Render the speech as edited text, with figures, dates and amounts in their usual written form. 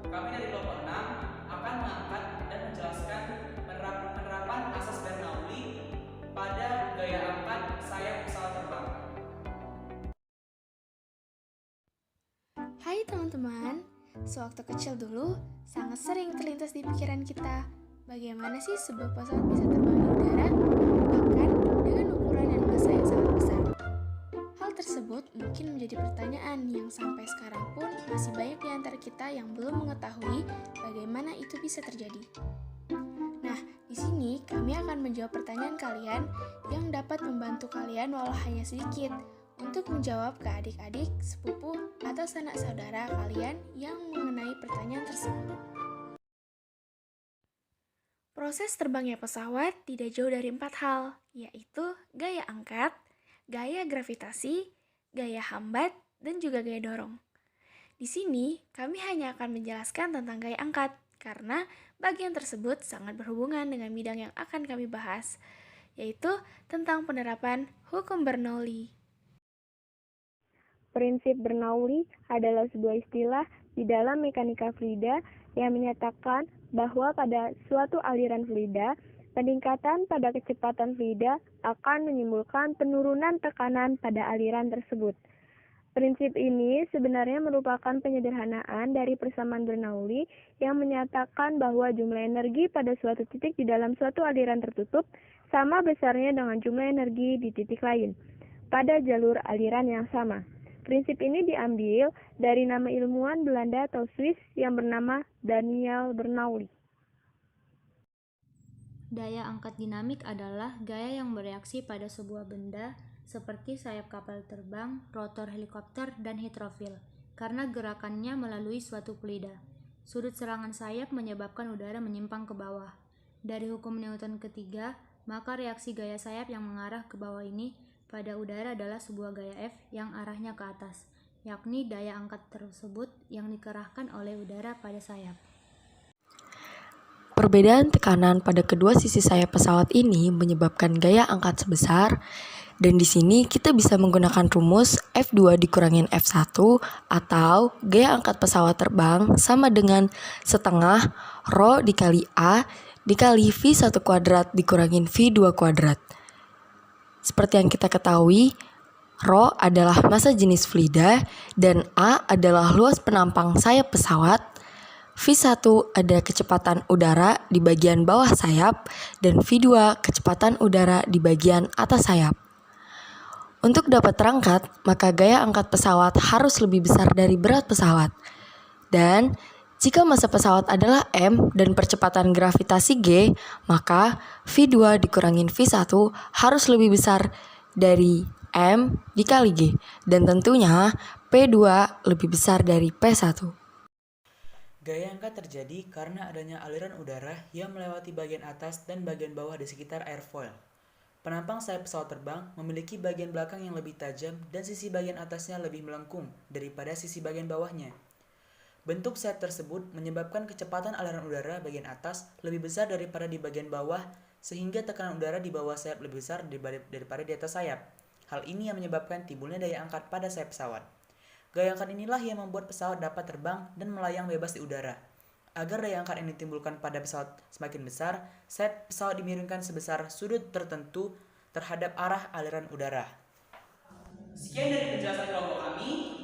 Kami dari kelompok 6 akan mengangkat dan menjelaskan penerapan asas Bernoulli pada gaya angkat sayap pesawat terbang. Hai teman-teman, sewaktu kecil dulu sangat sering terlintas di pikiran kita bagaimana sih sebuah pesawat bisa terbang di udara, bahkan dengan ukuran dan massa yang sangat besar. Hal tersebut mungkin menjadi pertanyaan yang sampai sekarang pun masih banyak di antara kita yang belum mengetahui bagaimana itu bisa terjadi. Nah, di sini kami akan menjawab pertanyaan kalian yang dapat membantu kalian walau hanya sedikit untuk menjawab ke adik-adik, sepupu, atau sanak saudara kalian yang mengenai pertanyaan tersebut. Proses terbangnya pesawat tidak jauh dari 4 hal, yaitu gaya angkat, gaya gravitasi, gaya hambat, dan juga gaya dorong. Di sini, kami hanya akan menjelaskan tentang gaya angkat, karena bagian tersebut sangat berhubungan dengan bidang yang akan kami bahas, yaitu tentang penerapan hukum Bernoulli. Prinsip Bernoulli adalah sebuah istilah di dalam mekanika fluida yang menyatakan bahwa pada suatu aliran fluida, peningkatan pada kecepatan fluida akan menimbulkan penurunan tekanan pada aliran tersebut. Prinsip ini sebenarnya merupakan penyederhanaan dari persamaan Bernoulli yang menyatakan bahwa jumlah energi pada suatu titik di dalam suatu aliran tertutup sama besarnya dengan jumlah energi di titik lain pada jalur aliran yang sama. Prinsip ini diambil dari nama ilmuwan Belanda atau Swiss yang bernama Daniel Bernoulli. Daya angkat dinamik adalah gaya yang bereaksi pada sebuah benda seperti sayap kapal terbang, rotor helikopter, dan hidrofil karena gerakannya melalui suatu fluida. Sudut serangan sayap menyebabkan udara menyimpang ke bawah. Dari hukum Newton ketiga, maka reaksi gaya sayap yang mengarah ke bawah ini pada udara adalah sebuah gaya F yang arahnya ke atas, yakni daya angkat tersebut yang dikerahkan oleh udara pada sayap. Perbedaan tekanan pada kedua sisi sayap pesawat ini menyebabkan gaya angkat sebesar, dan di sini kita bisa menggunakan rumus F2 dikurangin F1 atau gaya angkat pesawat terbang sama dengan setengah Rho dikali A dikali V1 kuadrat dikurangin V2 kuadrat. Seperti yang kita ketahui, Rho adalah massa jenis fluida dan A adalah luas penampang sayap pesawat. V1 ada kecepatan udara di bagian bawah sayap dan V2 kecepatan udara di bagian atas sayap. Untuk dapat terangkat, maka gaya angkat pesawat harus lebih besar dari berat pesawat. Dan jika massa pesawat adalah M dan percepatan gravitasi G, maka V2 dikurangin V1 harus lebih besar dari M dikali G. Dan tentunya P2 lebih besar dari P1. Gaya angkat terjadi karena adanya aliran udara yang melewati bagian atas dan bagian bawah di sekitar airfoil. Penampang sayap pesawat terbang memiliki bagian belakang yang lebih tajam dan sisi bagian atasnya lebih melengkung daripada sisi bagian bawahnya. Bentuk sayap tersebut menyebabkan kecepatan aliran udara bagian atas lebih besar daripada di bagian bawah, sehingga tekanan udara di bawah sayap lebih besar daripada di atas sayap. Hal ini yang menyebabkan timbulnya daya angkat pada sayap pesawat. Gaya angkat inilah yang membuat pesawat dapat terbang dan melayang bebas di udara. Agar daya angkat yang ditimbulkan pada pesawat semakin besar, sayap pesawat dimiringkan sebesar sudut tertentu terhadap arah aliran udara. Sekian dari penjelasan kelompok kami.